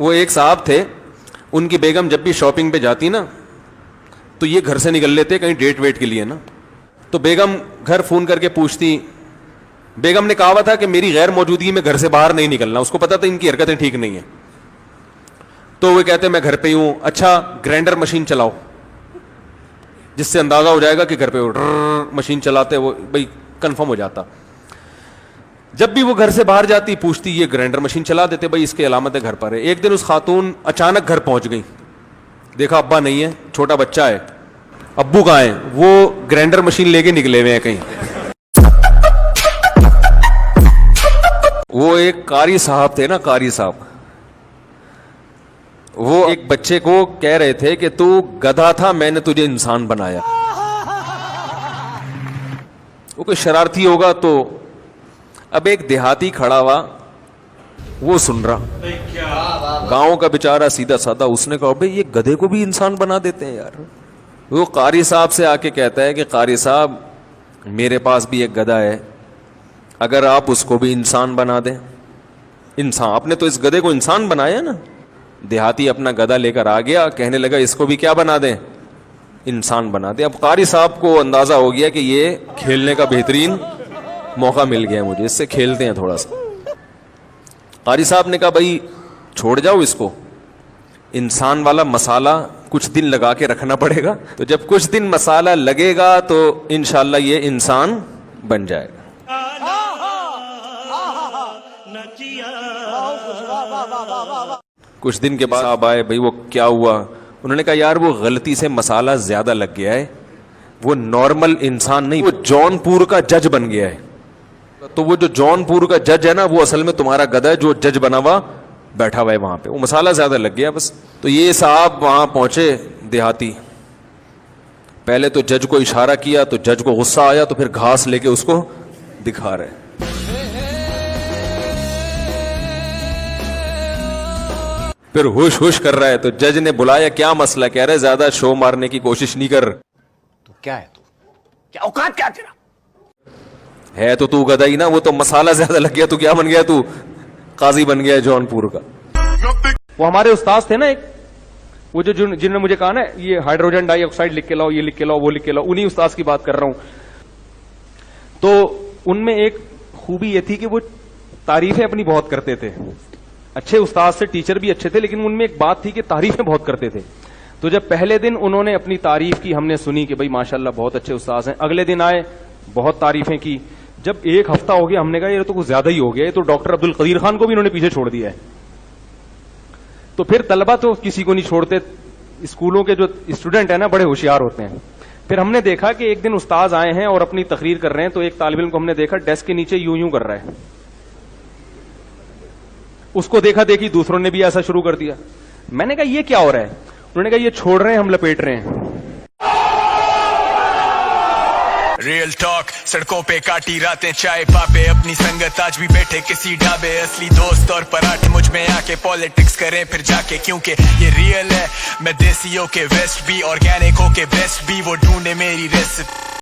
وہ ایک صاحب تھے, ان کی بیگم جب بھی شاپنگ پہ جاتی نا تو یہ گھر سے نکل لیتے کہیں ڈیٹ ویٹ کے لیے نا, تو بیگم گھر فون کر کے پوچھتی. بیگم نے کہا ہوا تھا کہ میری غیر موجودگی میں گھر سے باہر نہیں نکلنا, اس کو پتا تھا ان کی حرکتیں ٹھیک نہیں ہیں. تو وہ کہتے میں گھر پہ ہی ہوں. اچھا گرائنڈر مشین چلاؤ, جس سے اندازہ ہو جائے گا کہ گھر پہ مشین چلاتے, وہ بھائی کنفرم ہو جاتا. جب بھی وہ گھر سے باہر جاتی پوچھتی, یہ گرائنڈر مشین چلا دیتے, بھائی اس کی علامت ہے گھر پر ہے. ایک دن اس خاتون اچانک گھر پہنچ گئی, دیکھا ابا نہیں ہے, چھوٹا بچہ ہے. ابو کہاں ہے؟ وہ گرائنڈر مشین لے کے نکلے ہوئے ہیں کہیں. وہ ایک قاری صاحب تھے نا, قاری صاحب, وہ ایک بچے کو کہہ رہے تھے کہ تو گدھا تھا, میں نے تجھے انسان بنایا. وہ کوئی شرارتی ہوگا تو اب ایک دیہاتی کھڑا ہوا, وہ سن رہا, گاؤں کا بیچارہ سیدھا سادہ, اس نے کہا بھائی یہ گدھے کو بھی انسان بنا دیتے ہیں یار. وہ قاری صاحب سے آ کے کہتا ہے کہ قاری صاحب میرے پاس بھی ایک گدھا ہے, اگر آپ اس کو بھی انسان بنا دیں. انسان, آپ نے تو اس گدھے کو انسان بنایا نا. دیہاتی اپنا گدھا لے کر آ گیا, کہنے لگا اس کو بھی کیا بنا دیں, انسان بنا دیں. اب قاری صاحب کو اندازہ ہو گیا کہ یہ کھیلنے کا بہترین موقع مل گیا مجھے, اس سے کھیلتے ہیں تھوڑا سا. قاری صاحب نے کہا بھائی چھوڑ جاؤ اس کو, انسان والا مسالہ کچھ دن لگا کے رکھنا پڑے گا, تو جب کچھ دن مسالہ لگے گا تو انشاءاللہ یہ انسان بن جائے گا. کچھ دن کے بعد آپ آئے, بھائی وہ کیا ہوا؟ انہوں نے کہا یار وہ غلطی سے مسالہ زیادہ لگ گیا ہے, وہ نارمل انسان نہیں, وہ جون پور کا جج بن گیا ہے. تو وہ جو جون پور کا جج ہے نا, وہ اصل میں تمہارا گدھا ہے جو جج بنا ہوا بیٹھا ہوا ہے وہاں پہ, وہ مسالہ زیادہ لگ گیا بس. تو یہ صاحب وہاں پہنچے دیہاتی, پہلے تو جج کو اشارہ کیا تو جج کو غصہ آیا, تو پھر گھاس لے کے اس کو دکھا رہے. پھر ہوش ہوش کر رہا ہے, تو جج نے بلایا, کیا مسئلہ؟ کہہ رہے زیادہ شو مارنے کی کوشش نہیں کر. تو کیا ہے, تو کیا اوقات کیا تیرا ہے؟ تو گدھا ہی نا, وہ تو مسالہ زیادہ لگ گیا, تو کیا بن گیا, تو قاضی بن گیا جون پور کا. وہ ہمارے استاذ تھے نا ایک, وہ جو جنہوں نے مجھے کہا نا یہ ہائیڈروجن ڈائی آکسائڈ لکھ کے لاؤ, یہ لکھ کے لاؤ, وہ لکھ کے لاؤ, انہی استاذ کی بات کر رہا ہوں. تو ان میں ایک خوبی یہ تھی کہ وہ تعریفیں اپنی بہت کرتے تھے. اچھے استاذ سے, ٹیچر بھی اچھے تھے, لیکن ان میں ایک بات تھی کہ تعریفیں بہت کرتے تھے. تو جب پہلے دن انہوں نے اپنی تعریف کی, ہم نے سنی کہ بھائی ماشاءاللہ بہت اچھے استاذ ہیں. اگلے دن آئے, بہت تعریفیں کی. جب ایک ہفتہ ہو گیا, ہم نے کہا یہ تو کچھ زیادہ ہی ہو گیا, یہ تو ڈاکٹر عبد القدیر خان کو بھی انہوں نے پیچھے چھوڑ دیا ہے. تو پھر طلبہ تو کسی کو نہیں چھوڑتے, اسکولوں کے جو اسٹوڈنٹ ہیں نا بڑے ہوشیار ہوتے ہیں. پھر ہم نے دیکھا کہ ایک دن استاذ آئے ہیں اور اپنی تقریر کر رہے ہیں, تو ایک طالب علم کو ہم نے دیکھا ڈیسک کے نیچے یوں کر رہا ہے. اس کو دیکھا دیکھی دوسروں نے بھی ایسا شروع کر دیا. میں نے کہا یہ کیا ہو رہا ہے؟ انہوں نے کہا یہ چھوڑ رہے ہیں, ہم لپیٹ رہے ہیں. ریئل ٹاک, سڑکوں پہ کاٹی راتیں چائے پاپے, اپنی سنگت آج بھی بیٹھے کسی ڈھابے, اصلی دوست اور پراٹھے مجھ میں آ کے پالیٹکس کریں پھر جا کے, کیونکہ یہ ریئل ہے. میں دیسی ہو کے ویسٹ بھی, آرگینک ہو کے بیسٹ بھی, وہ ڈھونڈے میری ریسپی.